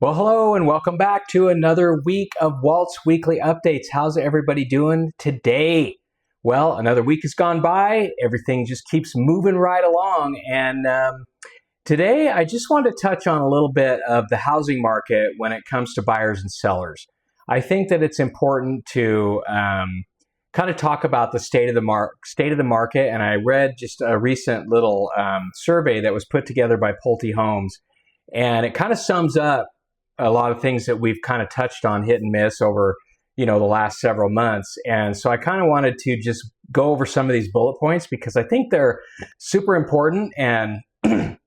Well, hello and welcome back to another week of Walt's Weekly Updates. How's everybody doing today? Well, another week has gone by. Everything just keeps moving right along. And today I just want to touch on a little bit of the housing market when it comes to buyers and sellers. I think that it's important to kind of talk about the state of the market. And I read just a recent little survey that was put together by Pulte Homes. And it kind of sums up a lot of things that we've kind of touched on hit and miss over, the last several months. And so I kind of wanted to just go over some of these bullet points because I think they're super important and and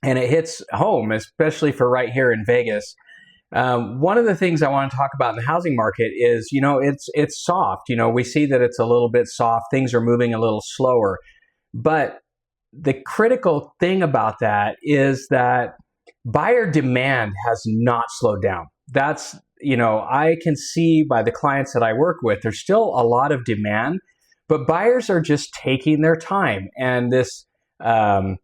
it hits home, especially for right here in Vegas. One of the things I want to talk about in the housing market is, it's soft. We see that it's a little bit soft. Things are moving a little slower. But the critical thing about that is that buyer demand has not slowed down. That's, I can see by the clients that I work with, there's still a lot of demand, but buyers are just taking their time. And this, bullet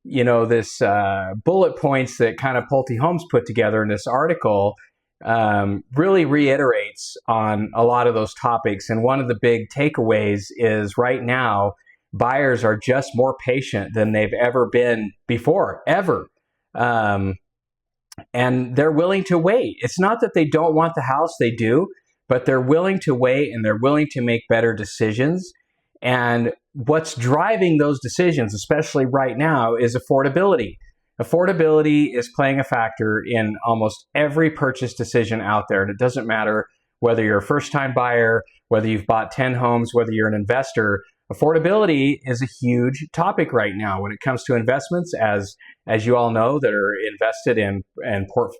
points that kind of Pulte Homes put together in this article really reiterates on a lot of those topics. And one of the big takeaways is right now, buyers are just more patient than they've ever been before, ever. And they're willing to wait. It's not that they don't want the house, they do, but they're willing to wait and they're willing to make better decisions. And what's driving those decisions, especially right now, is affordability. Affordability is playing a factor in almost every purchase decision out there. And it doesn't matter whether you're a first-time buyer, whether you've bought 10 homes, whether you're an investor. Affordability is a huge topic right now when it comes to investments, as you all know that are invested in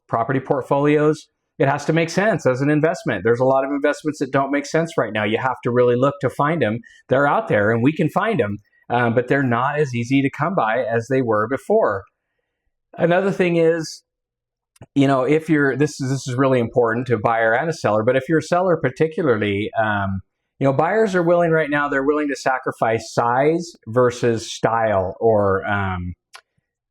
property portfolios. It has to make sense as an investment. There's a lot of investments that don't make sense right now. You have to really look to find them. They're out there and we can find them, but they're not as easy to come by as they were before. Another thing is, if you're, this is really important to a buyer and a seller, but if you're a seller particularly, buyers are willing right now, they're willing to sacrifice size versus style or,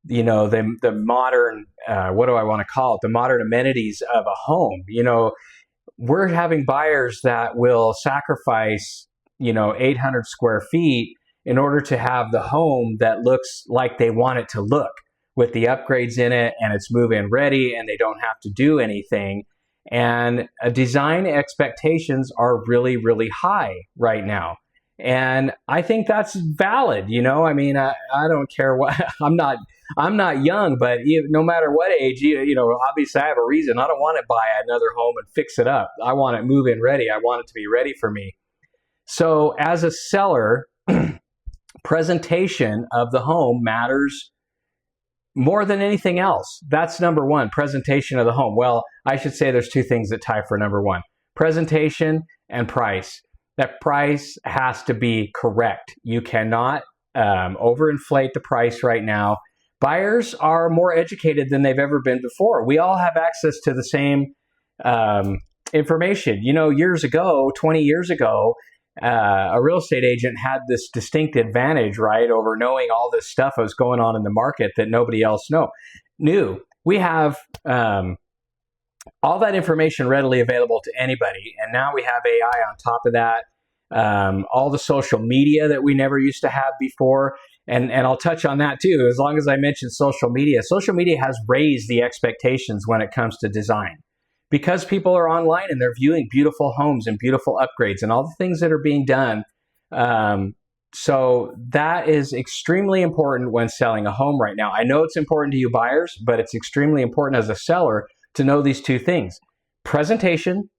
the modern, what do I want to call it? The modern amenities of a home. We're having buyers that will sacrifice, 800 square feet in order to have the home that looks like they want it to look with the upgrades in it and it's move-in ready and they don't have to do anything. And design expectations are really, really high right now. And I think that's valid. I don't care what, I'm not young, but no matter what age, obviously I have a reason. I don't want to buy another home and fix it up. I want it move-in ready. I want it to be ready for me. So as a seller, presentation of the home matters more than anything else. That's number one, presentation of the home. Well, I should say there's two things that tie for number one, presentation and price. That price has to be correct. You cannot overinflate the price right now. Buyers are more educated than they've ever been before. We all have access to the same information. Years ago, 20 years ago, a real estate agent had this distinct advantage, right, over knowing all this stuff that was going on in the market that nobody else knew. We have all that information readily available to anybody, and now we have AI on top of that. All the social media that we never used to have before, and I'll touch on that too. As long as I mentioned social media has raised the expectations when it comes to design. Because people are online and they're viewing beautiful homes and beautiful upgrades and all the things that are being done. So that is extremely important when selling a home right now. I know it's important to you buyers, but it's extremely important as a seller to know these two things, presentation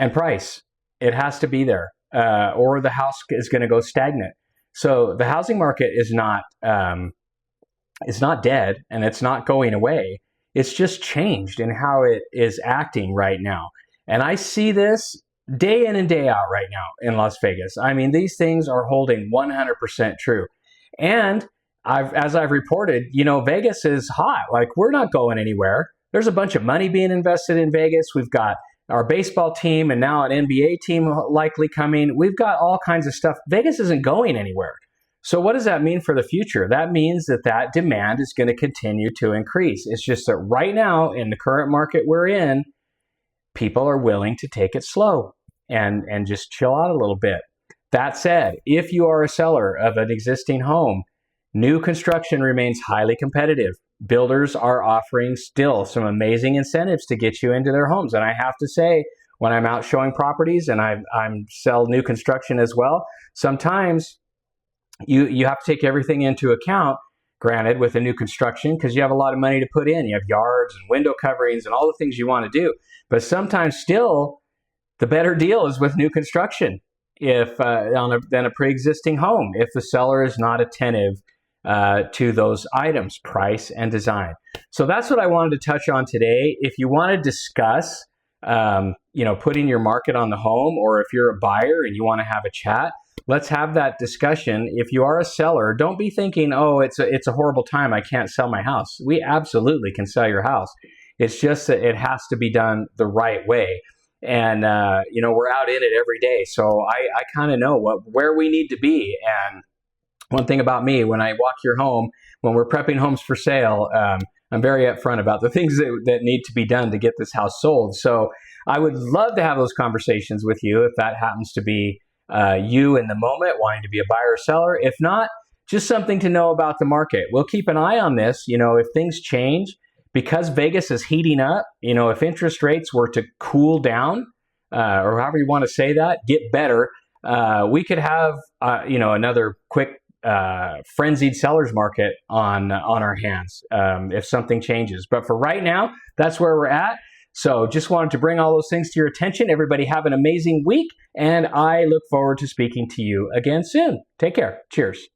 and price. It has to be there or the house is going to go stagnant. So the housing market is not dead and it's not going away. It's just changed in how it is acting right now. And I see this day in and day out right now in Las Vegas. I mean, these things are holding 100% true. And as I've reported, Vegas is hot. Like, we're not going anywhere. There's a bunch of money being invested in Vegas. We've got our baseball team and now an NBA team likely coming. We've got all kinds of stuff. Vegas isn't going anywhere. So what does that mean for the future? That means that demand is going to continue to increase. It's just that right now, in the current market we're in, people are willing to take it slow and just chill out a little bit. That said, if you are a seller of an existing home, new construction remains highly competitive. Builders are offering still some amazing incentives to get you into their homes. And I have to say, when I'm out showing properties, and I'm sell new construction as well, sometimes you have to take everything into account, granted, with a new construction, because you have a lot of money to put in. You have yards and window coverings and all the things you want to do. But sometimes still, the better deal is with new construction than a pre-existing home, if the seller is not attentive to those items, price and design. So that's what I wanted to touch on today. If you want to discuss, putting your market on the home, or if you're a buyer and you want to have a chat, let's have that discussion. If you are a seller, don't be thinking, oh, it's a horrible time, I can't sell my house. We absolutely can sell your house. It's just that it has to be done the right way. And, we're out in it every day. So I kind of know where we need to be. And one thing about me, when I walk your home, when we're prepping homes for sale, I'm very upfront about the things that need to be done to get this house sold. So I would love to have those conversations with you if that happens to be you in the moment, wanting to be a buyer or seller. If not, just something to know about the market. We'll keep an eye on this. If things change, because Vegas is heating up, if interest rates were to cool down, or however you want to say that, get better, we could have, another quick frenzied seller's market on our hands if something changes. But for right now, that's where we're at. So just wanted to bring all those things to your attention. Everybody have an amazing week, and I look forward to speaking to you again soon. Take care. Cheers.